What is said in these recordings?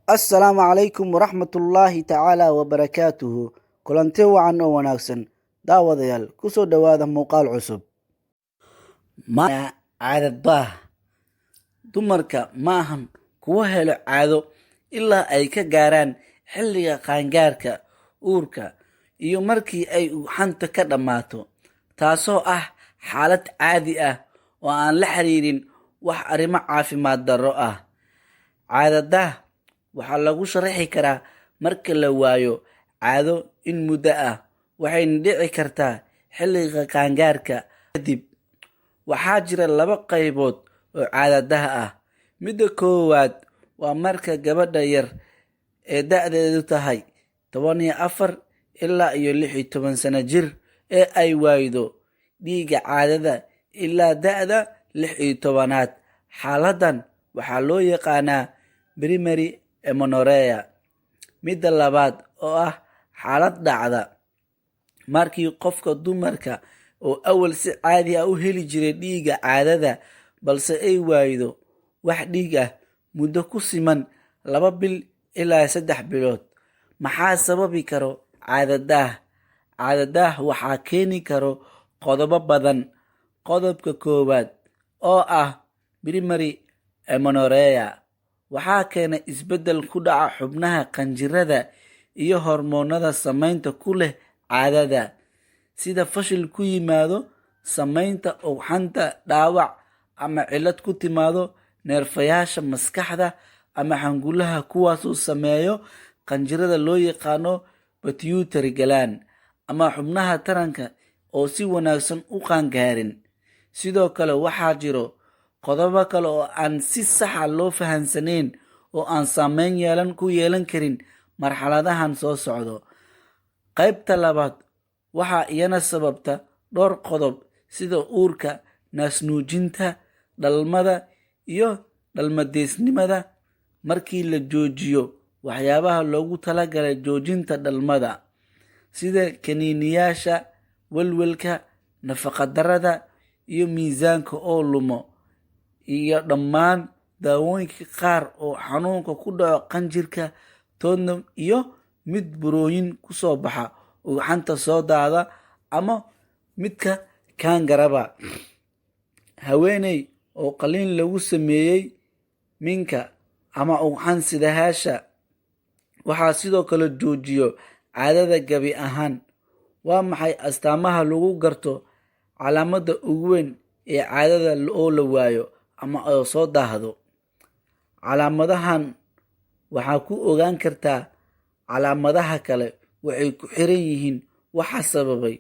Assalaamu calaykum waraxmatullaahi tacaala wabarakaatuhu. Kulanti wacan oo wanaagsan daawadayaal ku soo dhowaada muuqaal cusub. Caadadaah dumarka ma ahan kuwa helo caado ilaa ay ka gaaraan xilliga qaangaarka, uurka, iyo markii ay ugxanta ka dhammaato, taasoo ah xaalad caadi ah oo aan la xiriirin wax arrimo caafimaad darro ah. Caadadaah waxaa lagu sharaxi karaa marka la waayo caado in muddo ah, waxayna dhici kartaa xilliga qaangaarka kadib. Waxaa jira laba qaybood oo caadadaha ah. Midda koowaad waa marka gabadha yar ee da'deedu tahay 14 ilaa 16 sano jir ee ay waaydo dhiigga caadada ilaa da'da 16aad. Xaaladdan waxaa loo yaqaanaa primary amenorrhea. Midda labaad oo ah xaalad dhacda markii qofka dumarka oo awal si caadi ah u heli jiray dhiigga caadada balse ay waaydo wax dhiig ah muddo ku siman 2 bil ilaa 3 bilood. Maxaa sababi karo caadadaah? Caadadaah waxaa keeni karo qodobo badan. Qodobka koowaad oo ah primary amenorrhea waxaa keena isbeddel ku dhaca xubnaha qanjirada iyo hormoonnada saameynta ku leh caadada, sida fashil ku yimaado samaynta ugxanta, dhaawac ama cillad ku timaado neerfayaasha maskaxda ama xangulaha, kuwaasoo saameeya qanjirada loo yaqaano pituitary gland ama xubnaha taranka oo si wanaagsan u qaangaarin. Sidoo kale waxaa jiro qodobo kale oo aan si sax ah loo fahamsanayn oo aan saameyn ku yeelan karin marxaladahan soo socda. Qaybta labaad waxaa iyana sababta dhowr qodob sida uurka, naasnuujinta, dhalmada iyo dhalmadeysnimada. Markii la joojiyo waxyaabaha loogu talagalay joojinta dhalmada sida kaniiniyaasha welwelka, nafaqo-darrada, iyo miisaanka oo lumo, iyo dhammaan daawooyinka qaar oo xanuunka ku dhaco qanjirka tootnam iyo mid burooyin ku soo baxa ugxanta soo daada ama midka kaangaraba. Haweeney oo qalliin lagu sameeyey minka ama ugxan sidayaasha waxaa sidoo kale joojiyo caadada gabi ahaan. Waa maxay astaamaha lagu garto calaamadda ugu weyn ee caadada oo la waayo ama oo soo daahdo? Calaamadahan waxaa ku ogaan kartaa calaamadaha kale waxay ku xiran yihiin waxa sababay,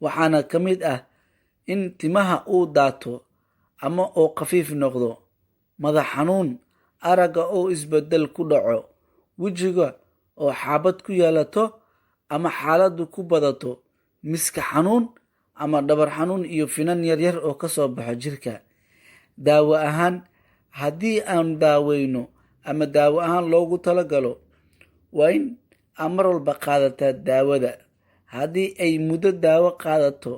waxaana ka mid ah in timaha uu daato ama oo khafiif noqdo, madax xanuun, aragga oo isbeddel ku dhaco, wejiga oo xaabad ku yeelato ama xaaladdu ku badato, miska xanuun ama dhabar xanuun iyo finan yaryar oo ka soo baxo jirka. Daawo ahaan, haddii aan daaweyno ama daawo ahaan loogu talagalo, waa in aan mar walba qaadataa daawada. Haddii ay muddo daawo qaadato,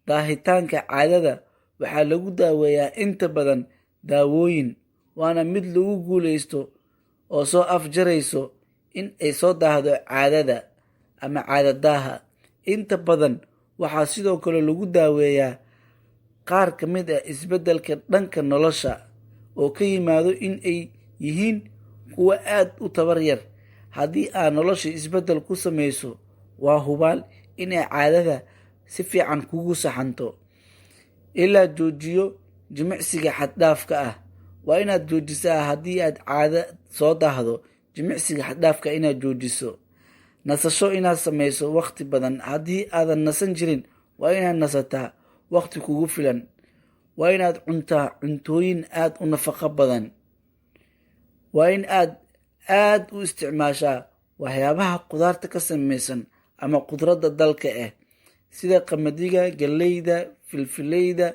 daahitaanka caadada waxaa lagu daaweeyaa inta badan daawooyin, waana mid lagu guuleysto oo soo afjarayso in ay soo daahdo caadada ama caadadaaha. Inta badan waxaa sidoo kale lagu daaweeyaa qaar ka mid ah isbeddelka dhanka nolosha oo ka yimaado in ay yihiin kuwo aad u tabar yar. Haddii aad nolosha isbeddel ku samayso, waa hubaal inay caadada si fiican kugu saxanto. Ilaa joojiyo jimicsiga xad-dhaafka ah. Waa inaad joojisaa haddii aad caado soo daahdo. Jimicsiga xad-dhaafka inaad joojiso. Nasasho inaad samayso waqti badan. Haddii aadan nasan jirin, waa inaad nasataa waqti kugu filan. Waa inaad cuntaa cuntooyin aad u nafaqo badan. Waa in aad u isticmaashaa waxyaabaha qudaarta ka samaysan ama khudradda dalka ah sida qamadiga, galleyda, filfileyda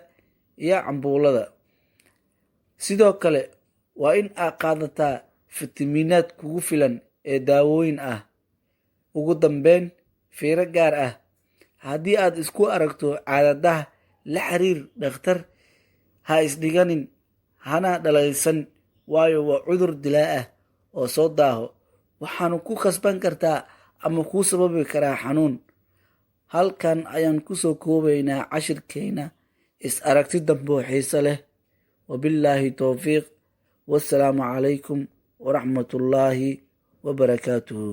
iyo cambuulada. Sidoo kale waa in aad qaadataa fitamiinaad kugu filan ee daawooyin ah. Ugu dambeyn, fiiro gaar ah. Haddii aad isku aragto caadadaah, la xiriir dhakhtar. Ha isdhiganin, hana dhalaysan, waayo waa cudur dilaa ah oo soo daaho waxaanu ku khasban kartaa ama kuu sababi karaa xanuun. halkan ayaan kusoo koobaynaa cashirkeena. is aragti dambe oo xiise leh. wabillaahi towfiiq. wassalaamu calaykum waraxmatullaahi wabarakaatuhu.